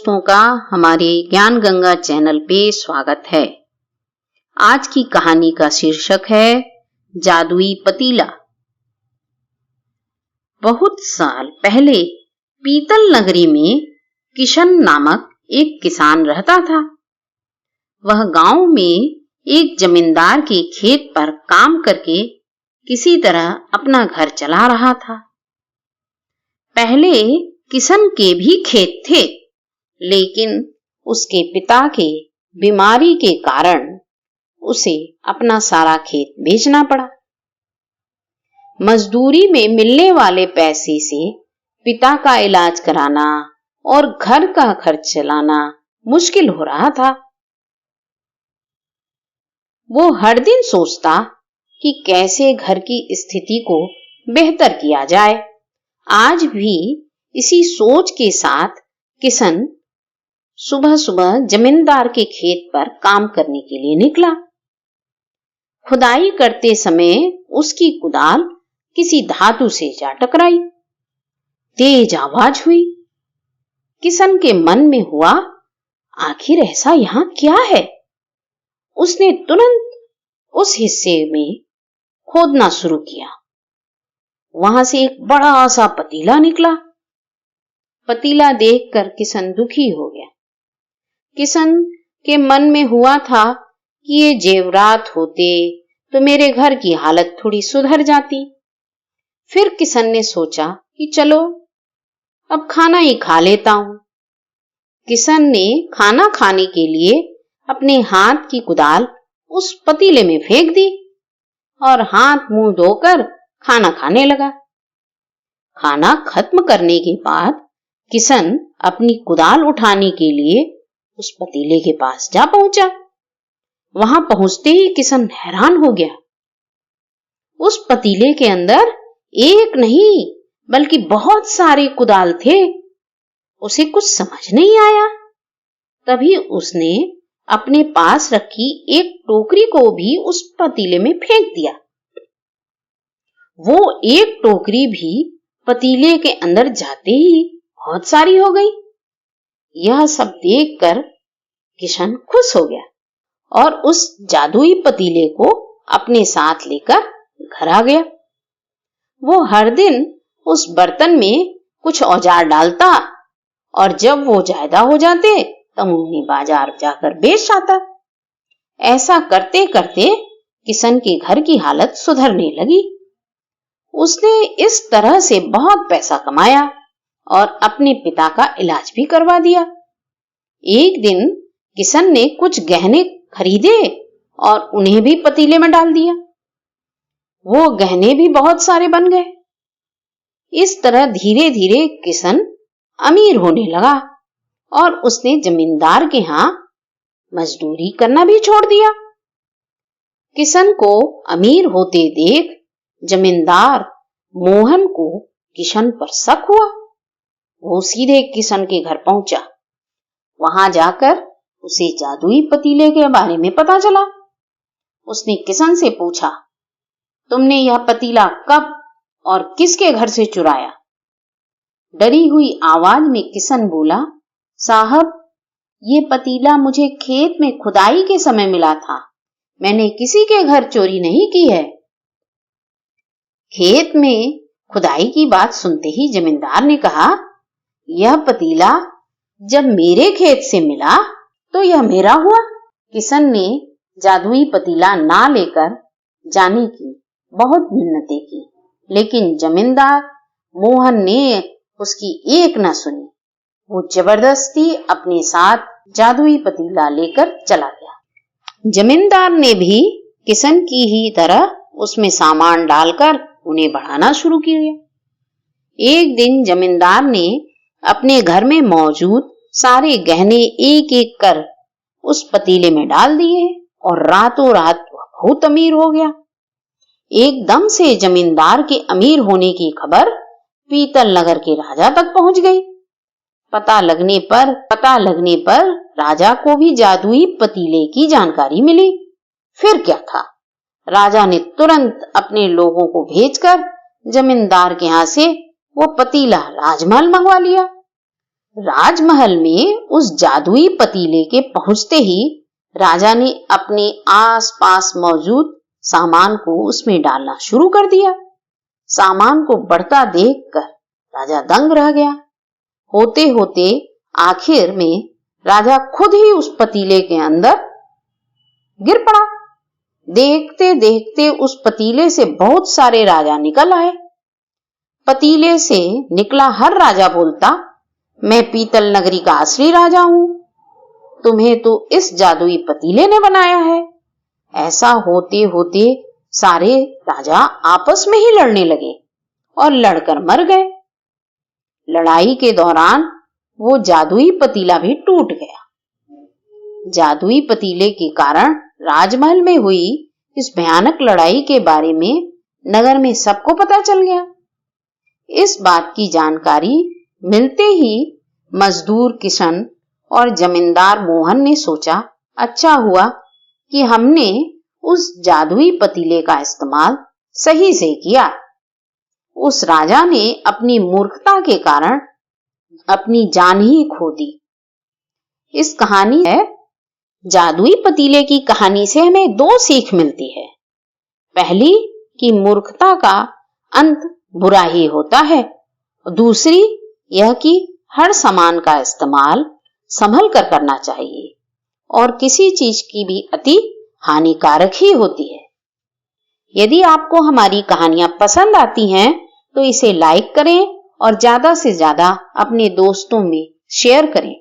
दोस्तों का हमारे ज्ञान गंगा चैनल पे स्वागत है। आज की कहानी का शीर्षक है जादुई पतीला। बहुत साल पहले पीतल नगरी में किशन नामक एक किसान रहता था। वह गांव में एक जमींदार के खेत पर काम करके किसी तरह अपना घर चला रहा था। पहले किशन के भी खेत थे, लेकिन उसके पिता के बीमारी के कारण उसे अपना सारा खेत बेचना पड़ा। मजदूरी में मिलने वाले पैसे से पिता का इलाज कराना और घर का खर्च चलाना मुश्किल हो रहा था। वो हर दिन सोचता कि कैसे घर की स्थिति को बेहतर किया जाए। आज भी इसी सोच के साथ किशन सुबह सुबह जमींदार के खेत पर काम करने के लिए निकला। खुदाई करते समय उसकी कुदाल किसी धातु से जा टकराई। तेज आवाज हुई। किशन के मन में हुआ, आखिर ऐसा यहां क्या है? उसने तुरंत उस हिस्से में खोदना शुरू किया। वहां से एक बड़ा सा पतीला निकला। पतीला देखकर किशन दुखी हो गया। किशन के मन में हुआ था कि ये जेवरात होते तो मेरे घर की हालत थोड़ी सुधर जाती। फिर किशन ने सोचा कि चलो अब खाना ही खा लेता हूं। किशन ने खाना खाने के लिए अपने हाथ की कुदाल उस पतीले में फेंक दी और हाथ मुंह धोकर खाना खाने लगा। खाना खत्म करने के बाद किशन अपनी कुदाल उठाने के लिए उस पतीले के पास जा पहुंचा। वहां पहुंचते ही किशन हैरान हो गया। उस पतीले के अंदर एक नहीं बल्कि बहुत सारे कुदाल थे। उसे कुछ समझ नहीं आया। तभी उसने अपने पास रखी एक टोकरी को भी उस पतीले में फेंक दिया। वो एक टोकरी भी पतीले के अंदर जाते ही बहुत सारी हो गई। यह सब देखकर किशन खुश हो गया और उस जादुई पतीले को अपने साथ लेकर घर आ गया। वो हर दिन उस बर्तन में कुछ औजार डालता और जब वो ज्यादा हो जाते तब उन्हें बाजार जाकर बेच आता। ऐसा करते करते किशन के घर की हालत सुधरने लगी। उसने इस तरह से बहुत पैसा कमाया और अपने पिता का इलाज भी करवा दिया। एक दिन किशन ने कुछ गहने खरीदे और उन्हें भी पतीले में डाल दिया। वो गहने भी बहुत सारे बन गए। इस तरह धीरे धीरे किशन अमीर होने लगा और उसने जमींदार के यहां मजदूरी करना भी छोड़ दिया। किशन को अमीर होते देख जमींदार मोहन को किशन पर शक हुआ। वो सीधे किशन के घर पहुंचा। वहां जाकर उसे जादुई पतीले के बारे में पता चला। उसने किशन से पूछा, तुमने यह पतीला कब और किसके घर से चुराया? डरी हुई आवाज में किशन बोला, साहब, ये पतीला मुझे खेत में खुदाई के समय मिला था। मैंने किसी के घर चोरी नहीं की है। खेत में खुदाई की बात सुनते ही जमींदार ने कहा, यह पतीला जब मेरे खेत से मिला तो यह मेरा हुआ। किशन ने जादुई पतीला ना लेकर जाने की बहुत मिन्नतें की, लेकिन जमींदार मोहन ने उसकी एक न सुनी। वो जबरदस्ती अपने साथ जादुई पतीला लेकर चला गया। जमींदार ने भी किशन की ही तरह उसमें सामान डालकर उन्हें बढ़ाना शुरू किया। एक दिन जमींदार ने अपने घर में मौजूद सारे गहने एक एक कर उस पतीले में डाल दिए और रातों रात बहुत अमीर हो गया। एकदम से जमींदार के अमीर होने की खबर पीतल नगर के राजा तक पहुंच गई। पता लगने पर राजा को भी जादुई पतीले की जानकारी मिली। फिर क्या था, राजा ने तुरंत अपने लोगों को भेजकर जमींदार के यहां से वो पतीला राजमहल मंगवा लिया। राजमहल में उस जादुई पतीले के पहुंचते ही राजा ने अपने आसपास मौजूद सामान को उसमें डालना शुरू कर दिया। सामान को बढ़ता देखकर राजा दंग रह गया। होते होते आखिर में राजा खुद ही उस पतीले के अंदर गिर पड़ा। देखते देखते उस पतीले से बहुत सारे राजा निकल आए। पतीले से निकला हर राजा बोलता, मैं पीतल नगरी का असली राजा हूं, तुम्हें तो इस जादुई पतीले ने बनाया है। ऐसा होते होते सारे राजा आपस में ही लड़ने लगे और लड़कर मर गए। लड़ाई के दौरान वो जादुई पतीला भी टूट गया। जादुई पतीले के कारण राजमहल में हुई इस भयानक लड़ाई के बारे में नगर में सबको पता चल गया। इस बात की जानकारी मिलते ही मजदूर किशन और जमींदार मोहन ने सोचा, अच्छा हुआ कि हमने उस जादुई पतीले का इस्तेमाल सही से किया। उस राजा ने अपनी मूर्खता के कारण अपनी जान ही खो दी। इस कहानी है जादुई पतीले की कहानी से हमें दो सीख मिलती है। पहली कि मूर्खता का अंत बुरा ही होता है। दूसरी यह कि हर सामान का इस्तेमाल संभल कर करना चाहिए और किसी चीज की भी अति हानिकारक ही होती है। यदि आपको हमारी कहानियां पसंद आती हैं तो इसे लाइक करें और ज्यादा से ज्यादा अपने दोस्तों में शेयर करें।